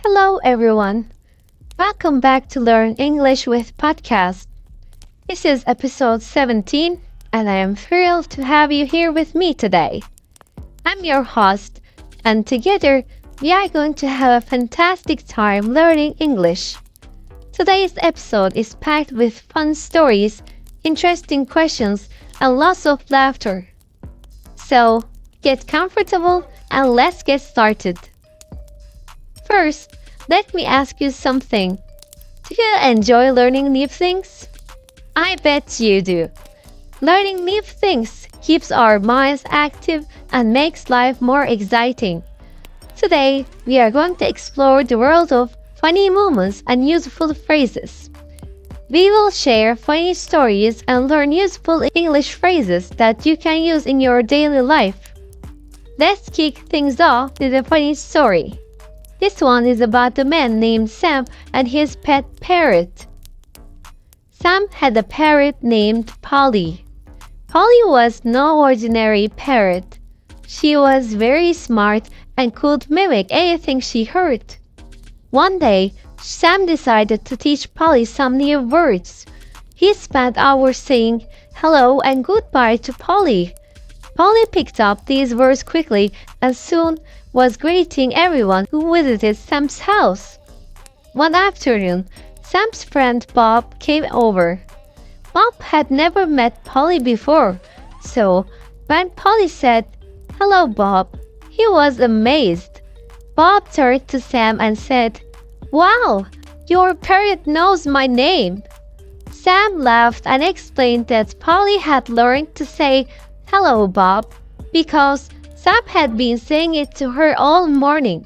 Hello, everyone. Welcome back to Learn English with Podcast. This is episode 17, and I am thrilled to have you here with me today. I'm your host, and together we are going to have a fantastic time learning English. Today's episode is packed with fun stories, interesting questions, and lots of laughter. So, get comfortable and let's get started. First, let me ask you something. Do you enjoy learning new things? I bet you do. Learning new things keeps our minds active and makes life more exciting. Today, we are going to explore the world of funny moments and useful phrases. We will share funny stories and learn useful English phrases that you can use in your daily life. Let's kick things off with a funny story. This one is about a man named Sam and his pet parrot. Sam had a parrot named Polly. Polly was no ordinary parrot. She was very smart and could mimic anything she heard. One day, Sam decided to teach Polly some new words. He spent hours saying hello and goodbye to Polly. Polly picked up these words quickly and soon was greeting everyone who visited Sam's house. One afternoon, Sam's friend Bob came over. Bob had never met Polly before, so when Polly said, "Hello, Bob," he was amazed. Bob turned to Sam and said, "Wow, your parrot knows my name." Sam laughed and explained that Polly had learned to say, "Hello, Bob," because Sam had been saying it to her all morning.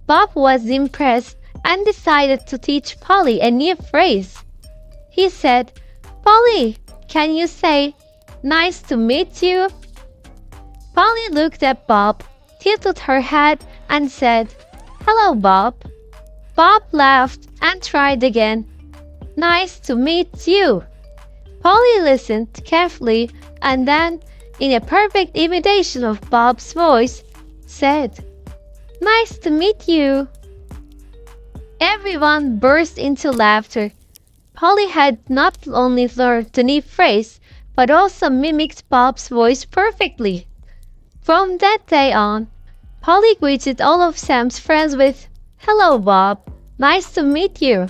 Bob was impressed and decided to teach Polly a new phrase. He said, "Polly, can you say, 'Nice to meet you'?" Polly looked at Bob, tilted her head, and said, "Hello, Bob." Bob laughed and tried again. "Nice to meet you." Polly listened carefully and then, in a perfect imitation of Bob's voice, said, "Nice to meet you." Everyone burst into laughter. Polly had not only learned the new phrase, but also mimicked Bob's voice perfectly. From that day on, Polly greeted all of Sam's friends with, "Hello, Bob. Nice to meet you."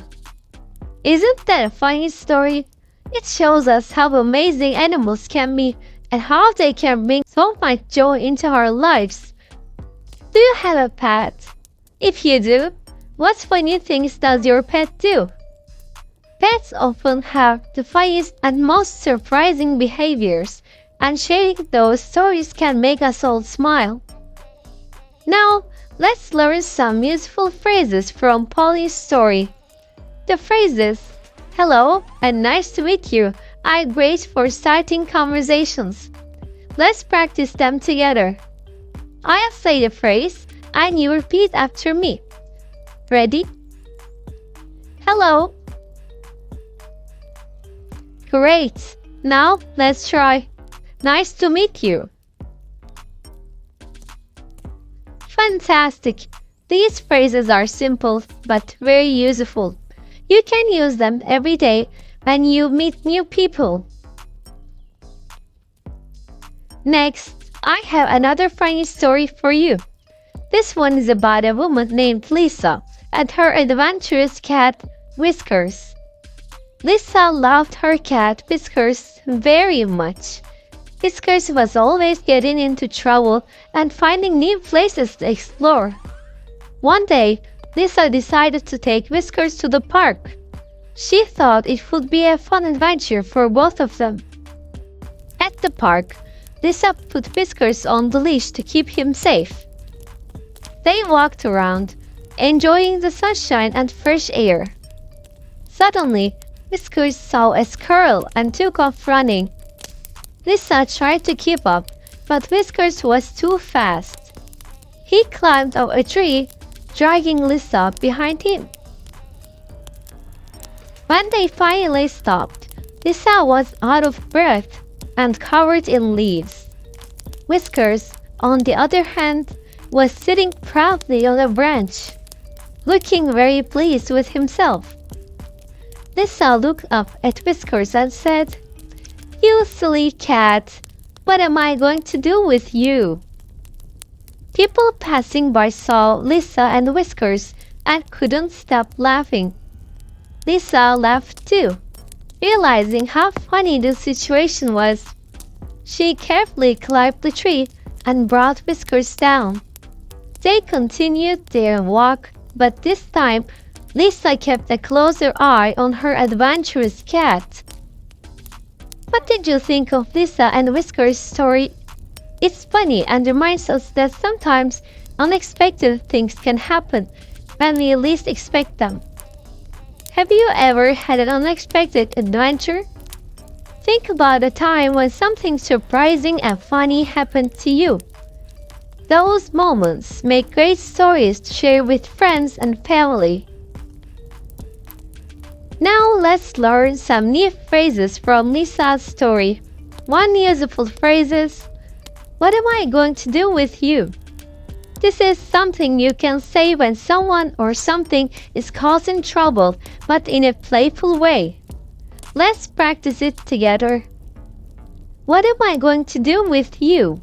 Isn't that a funny story? It shows us how amazing animals can be and how they can bring so much joy into our lives. Do you have a pet? If you do, what funny things does your pet do? Pets often have the funniest and most surprising behaviors, and sharing those stories can make us all smile. Now, let's learn some useful phrases from Polly's story. The phrases "hello" and "nice to meet you" are great for starting conversations. Let's practice them together. I'll say the phrase and you repeat after me. Ready? Hello. Great. Now let's try. Nice to meet you. Fantastic. These phrases are simple but very useful. You can use them every day when you meet new people. Next, I have another funny story for you. This one is about a woman named Lisa and her adventurous cat, Whiskers. Lisa loved her cat, Whiskers, very much. Whiskers was always getting into trouble and finding new places to explore. One day, Lisa decided to take Whiskers to the park. She thought it would be a fun adventure for both of them. At the park, Lisa put Whiskers on the leash to keep him safe. They walked around, enjoying the sunshine and fresh air. Suddenly, Whiskers saw a squirrel and took off running. Lisa tried to keep up, but Whiskers was too fast. He climbed up a tree, dragging Lisa behind him. When they finally stopped, Lisa was out of breath and covered in leaves. Whiskers, on the other hand, was sitting proudly on a branch. looking very pleased with himself. Lisa looked up at Whiskers and said, "You silly cat, what am I going to do with you?" People passing by saw Lisa and Whiskers and couldn't stop laughing. Lisa laughed too, realizing how funny the situation was. She carefully climbed the tree and brought Whiskers down. They continued their walk, but this time Lisa kept a closer eye on her adventurous cat. What did you think of Lisa and Whiskers' story? It's funny and reminds us that sometimes unexpected things can happen when we least expect them. Have you ever had an unexpected adventure? Think about a time when something surprising and funny happened to you. Those moments make great stories to share with friends and family. Now let's learn some new phrases from Lisa's story. One useful phrase is, "What am I going to do with you?" This is something you can say when someone or something is causing trouble, but in a playful way. Let's practice it together. What am I going to do with you?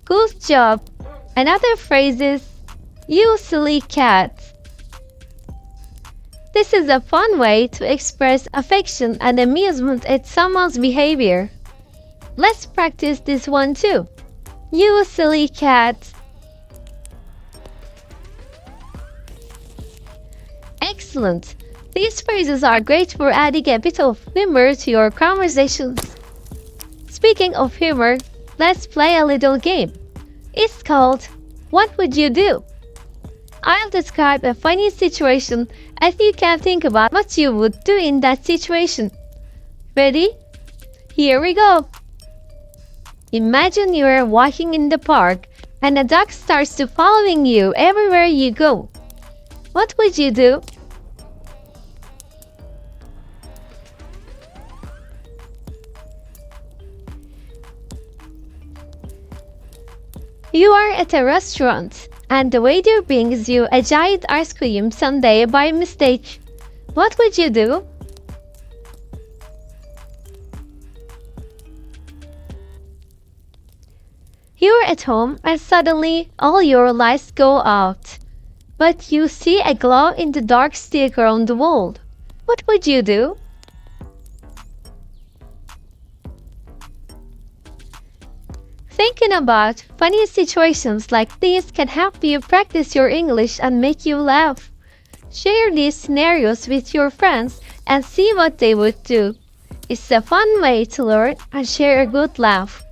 Good job! Another phrase is, "You silly cat." This is a fun way to express affection and amusement at someone's behavior. Let's practice this one too. "You silly cat." Excellent! These phrases are great for adding a bit of humor to your conversations. Speaking of humor, let's play a little game. It's called "What Would You Do?" I'll describe a funny situation and you can think about what you would do in that situation. Ready? Here we go. Imagine you are walking in the park and a dog starts to following you everywhere you go. What would you do? You are at a restaurant, and the waiter brings you a giant ice cream sundae by mistake. What would you do? You're at home and suddenly all your lights go out. But you see a glow-in-the-dark sticker on the wall. What would you do? Thinking about funny situations like these can help you practice your English and make you laugh. Share these scenarios with your friends and see what they would do. It's a fun way to learn and share a good laugh.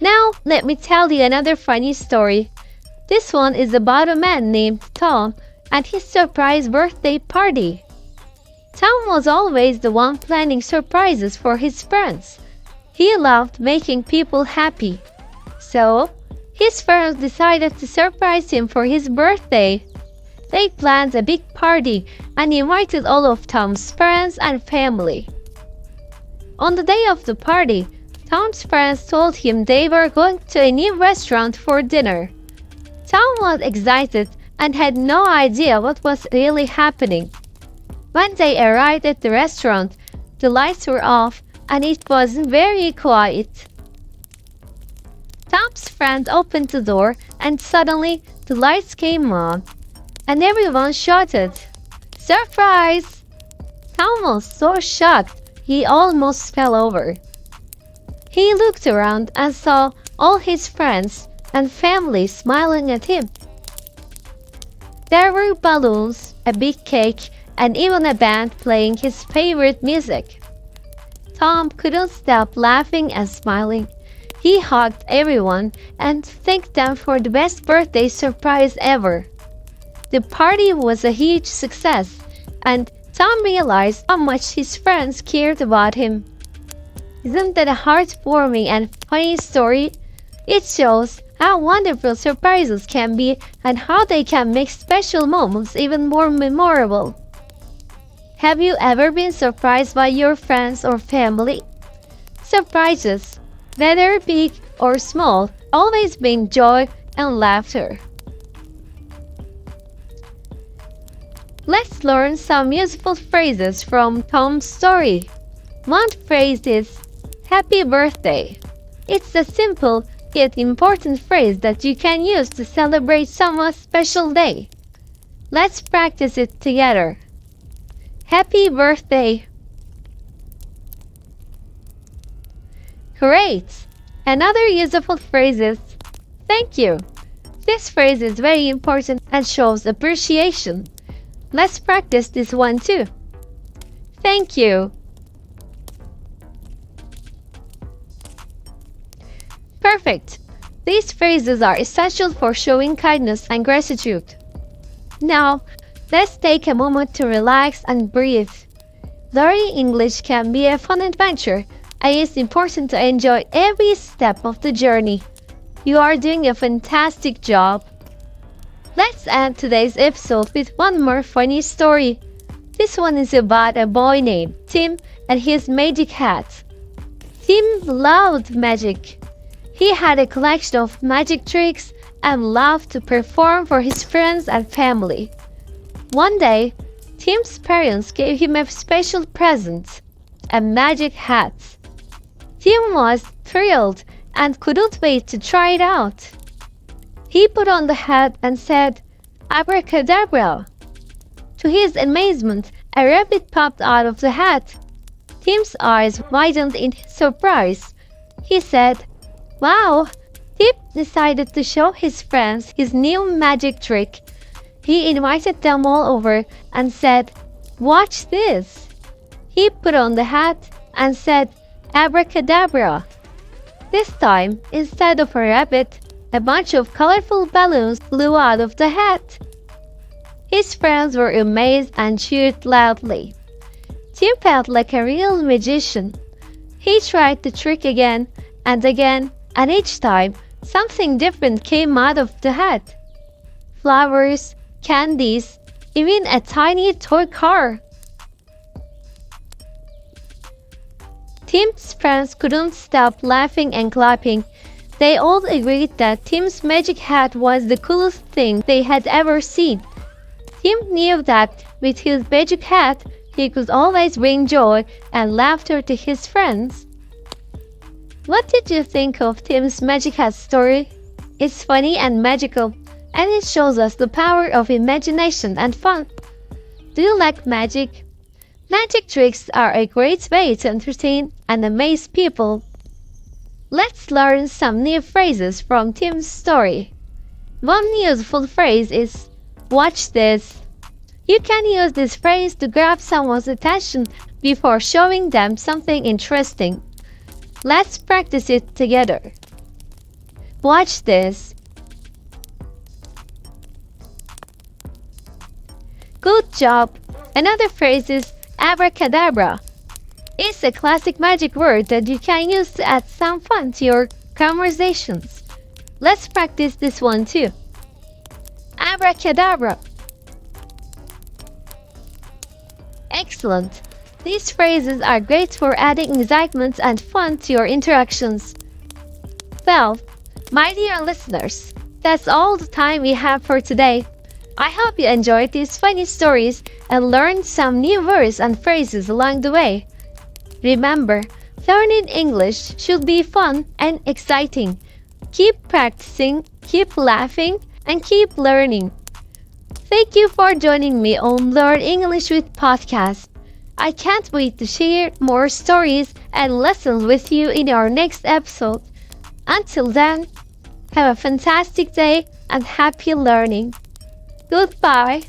Now, let me tell you another funny story. This one is about a man named Tom and his surprise birthday party. Tom was always the one planning surprises for his friends. He loved making people happy. So, his friends decided to surprise him for his birthday. They planned a big party and invited all of Tom's friends and family. On the day of the party, Tom's friends told him they were going to a new restaurant for dinner. Tom was excited and had no idea what was really happening. When they arrived at the restaurant, the lights were off and it was very quiet. Tom's friend opened the door and suddenly the lights came on and everyone shouted, "Surprise!" Tom was so shocked he almost fell over. He looked around and saw all his friends and family smiling at him. There were balloons, a big cake, and even a band playing his favorite music. Tom couldn't stop laughing and smiling. He hugged everyone and thanked them for the best birthday surprise ever. The party was a huge success, and Tom realized how much his friends cared about him. Isn't that a heartwarming and funny story? It shows how wonderful surprises can be and how they can make special moments even more memorable. Have you ever been surprised by your friends or family? Surprises, whether big or small, always bring joy and laughter. Let's learn some useful phrases from Tom's story. One phrase is Happy Birthday. It's a simple yet important phrase that you can use to celebrate someone's special day. Let's practice it together. Happy birthday! Great! Another useful phrase is thank you. This phrase is very important and shows appreciation. Let's practice this one too. Thank you. Perfect! These phrases are essential for showing kindness and gratitude. Now, let's take a moment to relax and breathe. Learning English can be a fun adventure, and it's important to enjoy every step of the journey. You are doing a fantastic job. Let's end today's episode with one more funny story. This one is about a boy named Tim and his magic hat. Tim loved magic. He had a collection of magic tricks and loved to perform for his friends and family. One day, Tim's parents gave him a special present, a magic hat. Tim was thrilled and couldn't wait to try it out. He put on the hat and said, "Abracadabra." To his amazement, a rabbit popped out of the hat. Tim's eyes widened in surprise. He said, "Wow!" Tim decided to show his friends his new magic trick. He invited them all over and said, "Watch this." He put on the hat and said, "Abracadabra." This time, instead of a rabbit, a bunch of colorful balloons flew out of the hat. His friends were amazed and cheered loudly. Tim felt like a real magician. He tried the trick again, and each time, something different came out of the hat. Flowers, candies, even a tiny toy car. Tim's friends couldn't stop laughing and clapping. They all agreed that Tim's magic hat was the coolest thing they had ever seen. Tim knew that with his magic hat, he could always bring joy and laughter to his friends. What did you think of Tim's magic hat story? It's funny and magical, and it shows us the power of imagination and fun. Do you like magic? Magic tricks are a great way to entertain and amaze people. Let's learn some new phrases from Tim's story. One useful phrase is, "Watch this." You can use this phrase to grab someone's attention before showing them something interesting. Let's practice it together. Watch this. Good job! Another phrase is abracadabra. It's a classic magic word that you can use to add some fun to your conversations. Let's practice this one too. Abracadabra. Excellent! These phrases are great for adding excitement and fun to your interactions. Well, my dear listeners, that's all the time we have for today. I hope you enjoyed these funny stories and learned some new words and phrases along the way. Remember, learning English should be fun and exciting. Keep practicing, keep laughing, and keep learning. Thank you for joining me on Learn English with Podcast. I can't wait to share more stories and lessons with you in our next episode. Until then, have a fantastic day and happy learning. Goodbye.